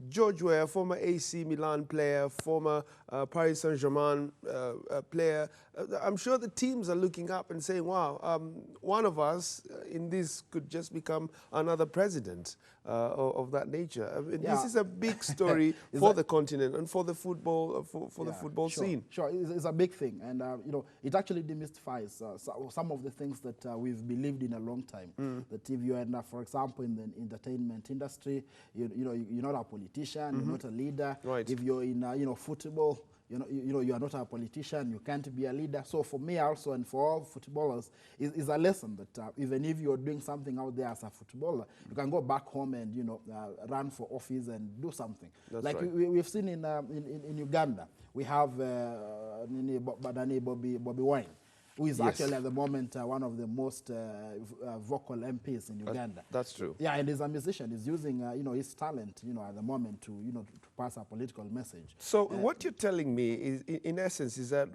George Weah, former AC Milan player, former Paris Saint-Germain player. I'm sure the teams are looking up and saying, wow, one of us in this could just become another president of that nature. I mean, this is a big story for the continent and for the football, for the football scene. Sure, it's a big thing. And, you know, it actually demystifies some of the things that we've believed in a long time. That if you're, for example, in the entertainment industry, you know, you're not a politician, you're not a leader. Right. If you're in, you know, football, you know, you are not a politician, you can't be a leader. So for me also, and for all footballers, is a lesson that even if you're doing something out there as a footballer, you can go back home and, you know, run for office and do something. That's like right. we've seen in Uganda, we have Bobby Wine, who is actually at the moment one of the most vocal MPs in Uganda. That's true. Yeah, and he's a musician. He's using, you know, his talent, you know, at the moment to, you know, to pass a political message. So what you're telling me is, in essence, is that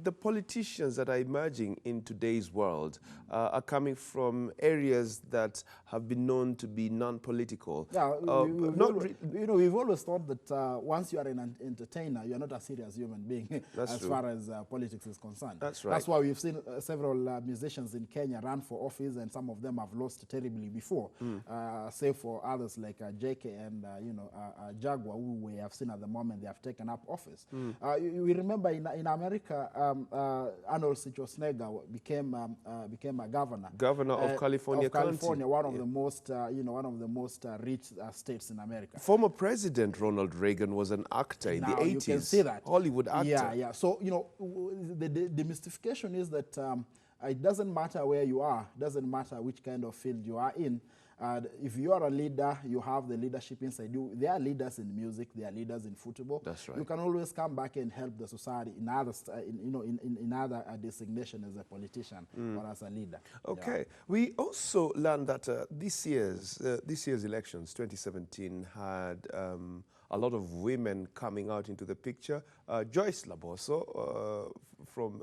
the politicians that are emerging in today's world are coming from areas that have been known to be non-political. Yeah, you know, we've always thought that once you are an entertainer, you're not a serious human being as far as politics is concerned. That's right. That's why we've seen several musicians in Kenya run for office, and some of them have lost terribly before, save for others like JK and, you know, Jaguar, who we have seen at the moment they have taken up office. We remember in America, Arnold Schwarzenegger became a governor. Governor of California County. One of the most, you know, one of the most rich states in America. Former President Ronald Reagan was an actor in the 80s. You can see that. Hollywood actor. Yeah, yeah. So, you know, the mystification is that it doesn't matter where you are, it doesn't matter which kind of field you are in. If you are a leader, you have the leadership inside you. There are leaders in music, there are leaders in football. That's right. You can always come back and help the society in other, in other designation as a politician or as a leader. Okay. Yeah. We also learned that this year's elections, 2017, had a lot of women coming out into the picture. Joyce Laboso from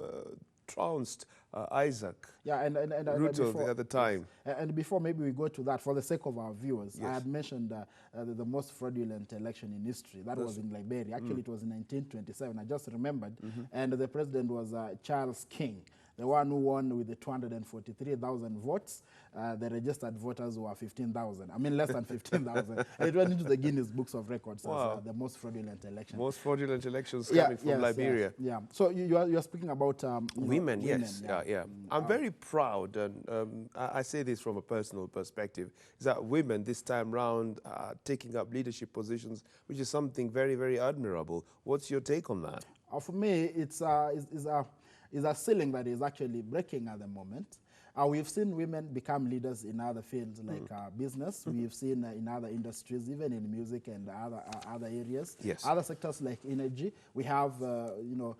trounced Isaac Ruto at the time. And before maybe we go to that, for the sake of our viewers, I had mentioned the most fraudulent election in history. That was in Liberia. Actually, it was in 1927. I just remembered. And the president was Charles King, the one who won with the 243,000 votes. The registered voters were 15,000. I mean, less than 15,000. And it went into the Guinness Books of Records as the most fraudulent election. Most fraudulent elections coming from Liberia. Yeah. So you're speaking about women. Yes. Yeah. I'm very proud, and I say this from a personal perspective, is that women this time round are taking up leadership positions, which is something very, very admirable. What's your take on that? For me, it's a ceiling that is actually breaking at the moment. We've seen women become leaders in other fields like business. We've seen in other industries, even in music and other areas. Yes. Other sectors like energy. We have, you know,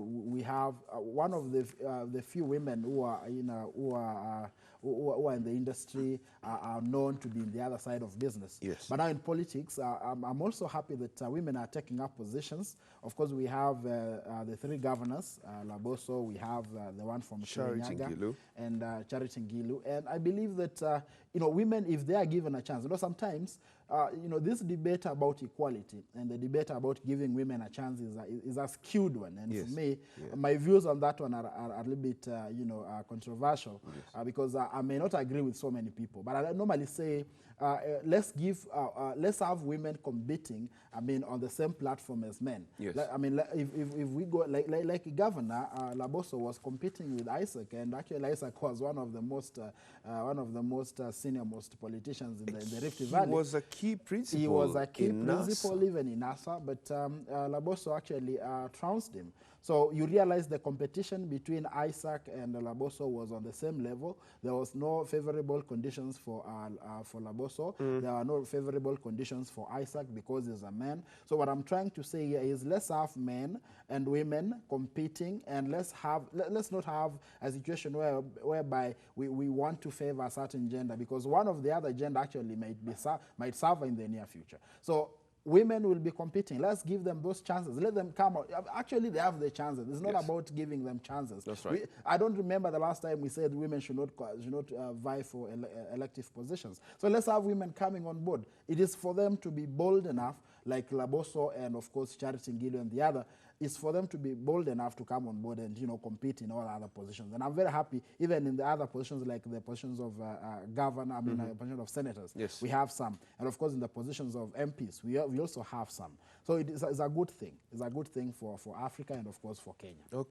we have one of the few women who are, you know, who are in the industry are known to be in the other side of business. Yes. But now in politics, I'm also happy that women are taking up positions. Of course, we have the three governors, Laboso, we have the one from Charity Ngilu, and Charity Ngilu. And I believe that, you know, women, if they are given a chance, you know, sometimes, you know, this debate about equality and the debate about giving women a chance is a skewed one. And for me, my views on that one are a little bit, you know, controversial because I may not agree with so many people. But I normally say, let's have women competing, I mean, on the same platform as men. Yes. I mean, if we go, like Governor Laboso was competing with Isaac, and actually Isaac was one of the most senior-most politicians in the Rift Valley. He was a key principal. He was a key NASA. principal even in NASA, but Laboso actually trounced him. So you realize the competition between Isaac and Laboso was on the same level. There was no favorable conditions for Laboso. There are no favorable conditions for Isaac because he's a man. So what I'm trying to say here is let's have men and women competing, and let's not have a situation whereby we want to favor a certain gender, because one of the other gender actually might suffer in the near future. So women will be competing. Let's give them those chances. Let them come out. Actually, they have the chances. It's not Yes. about giving them chances. That's right. I don't remember the last time we said women should not vie for elective positions. So let's have women coming on board. It is for them to be bold enough, like Laboso and, of course, Charity Ngilu and the other, is for them to be bold enough to come on board and, compete in all other positions. And I'm very happy, even in the other positions, like the positions of governor, position of senators, Yes. we have some. And of course, in the positions of MPs, we also have some. So it's a good thing. It's a good thing for Africa and, of course, for Kenya. Okay.